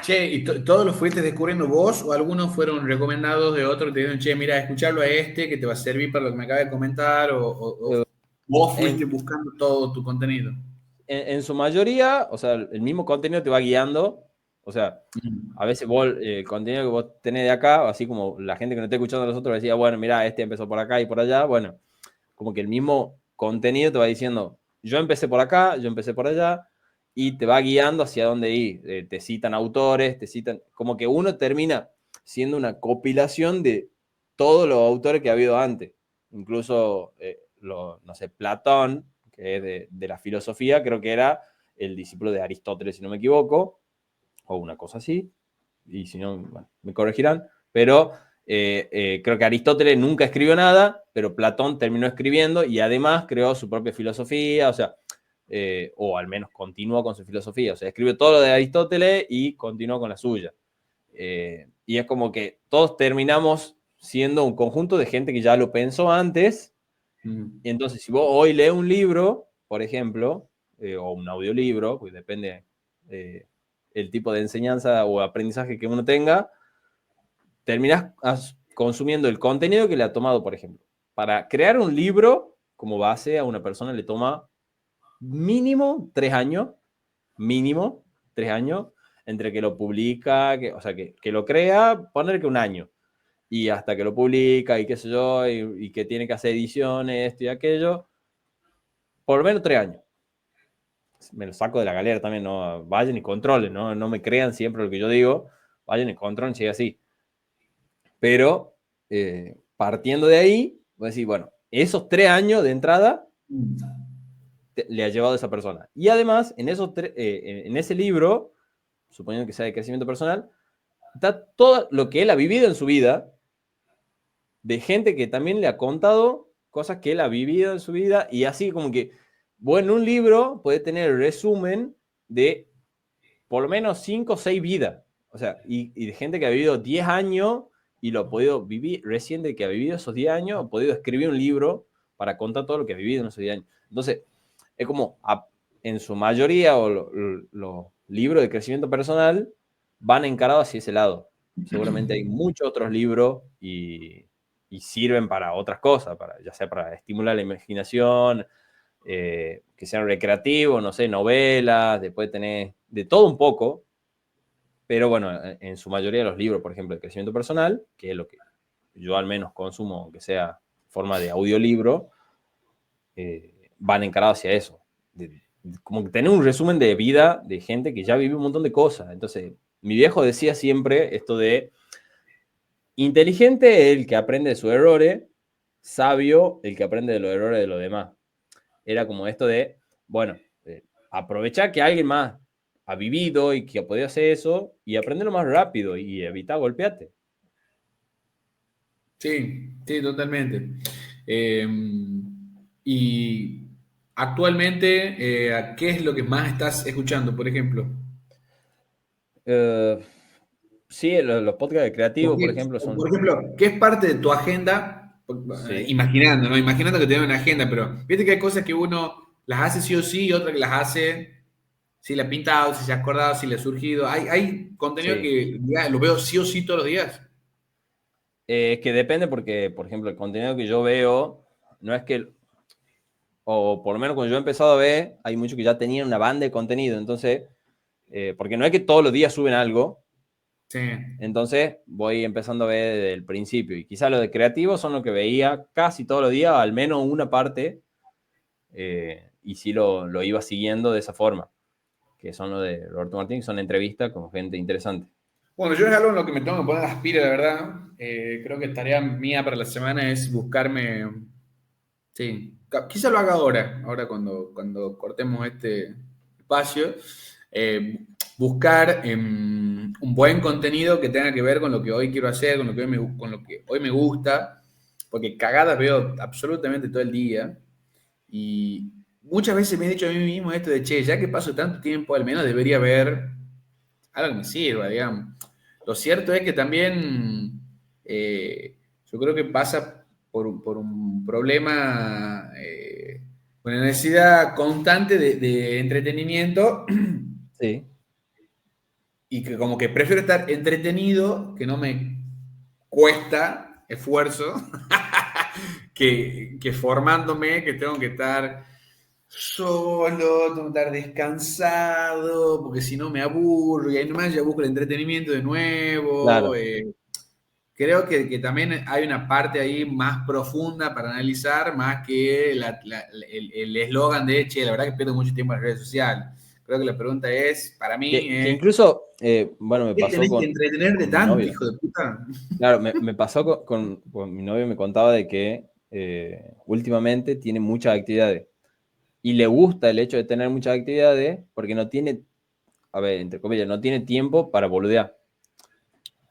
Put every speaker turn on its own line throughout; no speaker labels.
Che, ¿y todos los fuiste descubriendo vos o algunos fueron recomendados de otros que te dijeron, che, mira, escucharlo a este que te va a servir para lo que me acaba de comentar o
Eh,
vos fuiste
En,
buscando todo tu contenido?
en su mayoría, o sea, el mismo contenido te va guiando. O sea,
Mm.
a veces vos, el contenido que vos tenés de acá, así como la gente que no está escuchando a nosotros decía, bueno, mira, este empezó por acá y por allá, bueno, como que el mismo contenido te va diciendo, yo empecé por acá, yo empecé por allá, y te va guiando hacia dónde ir. Te citan autores, te citan, como que uno termina siendo una compilación de todos los autores que ha habido antes. Incluso, no sé, Platón, que es de la filosofía, creo que era el discípulo de Aristóteles, si no me equivoco, o una cosa así, y si no, bueno, me corregirán, pero creo que Aristóteles nunca escribió nada, pero Platón terminó escribiendo y además creó su propia filosofía, o sea, o al menos continuó con su filosofía, o sea, escribió todo lo de Aristóteles y continuó con la suya. Y es como que todos terminamos siendo un conjunto de gente que ya lo pensó antes,
Mm.
y entonces si vos hoy lees un libro, por ejemplo, o un audiolibro, pues depende eh, el tipo de enseñanza o aprendizaje que uno tenga, terminás consumiendo el contenido que le ha tomado, por ejemplo. Para crear un libro como base a una persona le toma mínimo 3 años, mínimo 3 años, entre que lo publica, o sea, que lo crea, poner que un año, y hasta que lo publica y qué sé yo, y que tiene que hacer ediciones, esto y aquello, por lo menos 3 años. Me lo saco de la galera también, no vayan y controlen, no me crean siempre lo que yo digo, vayan y controlen si es así. Pero partiendo de ahí, voy a decir, bueno, esos 3 años de entrada le ha llevado a esa persona. Y además, en ese libro, suponiendo que sea de crecimiento personal, está todo lo que él ha vivido en su vida, de gente que también le ha contado cosas que él ha vivido en su vida, y así como que, bueno, un libro puede tener el resumen de por lo menos 5 o 6 vidas. O sea, y de gente que ha vivido 10 años y lo ha podido vivir, reciente que ha vivido esos 10 años, ha podido escribir un libro para contar todo lo que ha vivido en esos 10 años. Entonces, es como, en su mayoría, o los libros de crecimiento personal van encarados hacia ese lado. Seguramente hay muchos otros libros y sirven para otras cosas, ya sea para estimular la imaginación, que sean recreativos, no sé, novelas, después tenés de todo un poco, pero bueno, en su mayoría los libros, por ejemplo, de crecimiento personal, que es lo que yo al menos consumo, aunque sea forma de audiolibro, van encarados hacia eso. Como que tener un resumen de vida de gente que ya vivió un montón de cosas. Entonces, mi viejo decía siempre esto de inteligente el que aprende de sus errores, sabio el que aprende de los errores de los demás. Era como esto de, bueno, aprovechar que alguien más ha vivido y que ha podido hacer eso y aprenderlo más rápido y evitar golpearte.
Sí, sí, totalmente. Eh, y actualmente, ¿qué es lo que más estás escuchando, por ejemplo?
Eh, sí, los podcasts
¿O
creativos, por
qué,
ejemplo,
o
son...
por ejemplo, qué es parte de tu agenda?
Sí,
Imaginando, ¿no? Imaginando que tienes una agenda, pero viste que hay cosas que uno las hace sí o sí y otras que las hace si le ha pintado, si se ha acordado, si le ha surgido. Hay contenido
sí.
que ya, lo veo sí o sí todos los días.
Es que depende porque, por ejemplo, el contenido que yo veo, no es que, o por lo menos cuando yo he empezado a ver, hay muchos que ya tenían una banda de contenido, entonces, porque no es que todos los días suben algo,
Sí.
entonces voy empezando a ver desde el principio. Y quizá los de creativos son los que veía casi todos los días, al menos una parte, y sí lo iba siguiendo de esa forma, que son los de Roberto Martín, que son entrevistas con gente interesante.
Bueno, yo es algo en lo que me tengo que poner las pilas, la verdad. Creo que tarea mía para la semana es buscarme. Sí, quizá lo haga ahora cuando cortemos este espacio. Buscar un buen contenido que tenga que ver con lo que hoy quiero hacer, con lo que hoy me gusta, porque cagadas veo absolutamente todo el día. Y muchas veces me he dicho a mí mismo esto de, che, ya que paso tanto tiempo, al menos debería ver algo que me sirva, digamos. Lo cierto es que también yo creo que pasa por un problema, una necesidad constante de entretenimiento
Sí,
y que como que prefiero estar entretenido, que no me cuesta esfuerzo, que formándome, que tengo que estar solo, tengo que estar descansado, porque si no me aburro, y ahí nomás ya busco el entretenimiento de nuevo.
Claro,
Creo que también hay una parte ahí más profunda para analizar, más que el eslogan de, che, la verdad que pierdo mucho tiempo en las redes sociales. Creo que la pregunta es, para mí,
que incluso, bueno, me
¿qué
pasó
tenés que entretenerte
con mi
tanto,
novia.
hijo de puta?
Claro, me pasó con mi novio, me contaba de que últimamente tiene muchas actividades y le gusta el hecho de tener muchas actividades porque no tiene, a ver, entre comillas, no tiene tiempo para boludear.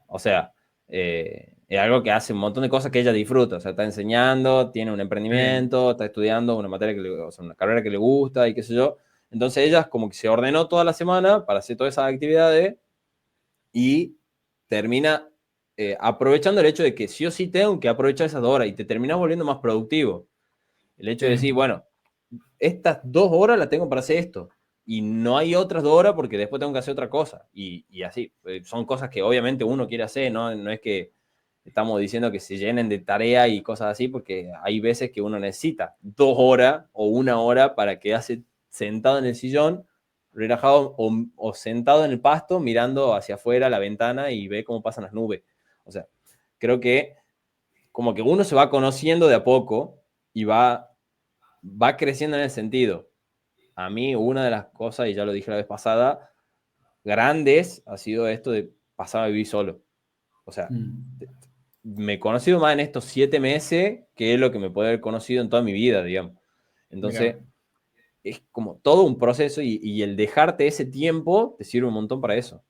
O sea, es algo que hace un montón de cosas que ella disfruta. O sea, está enseñando, tiene un
Sí,
emprendimiento, está estudiando una materia o sea, una carrera que le gusta y qué sé yo. Entonces ella como que se ordenó toda la semana para hacer todas esas actividades y termina aprovechando el hecho de que sí o sí tengo que aprovechar esas 2 horas y te terminas volviendo más productivo. El hecho de decir,
sí,
bueno, estas 2 horas las tengo para hacer esto y no hay otras 2 horas porque después tengo que hacer otra cosa. Y así, son cosas que obviamente uno quiere hacer, ¿no? No es que estamos diciendo que se llenen de tarea y cosas así, porque hay veces que uno necesita 2 horas o 1 hora para quedarse sentado en el sillón, relajado o sentado en el pasto mirando hacia afuera la ventana y ve cómo pasan las nubes. O sea, creo que como que uno se va conociendo de a poco y va creciendo en el sentido. A mí una de las cosas, y ya lo dije la vez pasada, grandes ha sido esto de pasar a vivir solo. O sea,
mm,
me he conocido más en estos 7 meses que es lo que me puede haber conocido en toda mi vida, digamos. Entonces,
mira.
es como todo un proceso y el dejarte ese tiempo te sirve un montón para eso.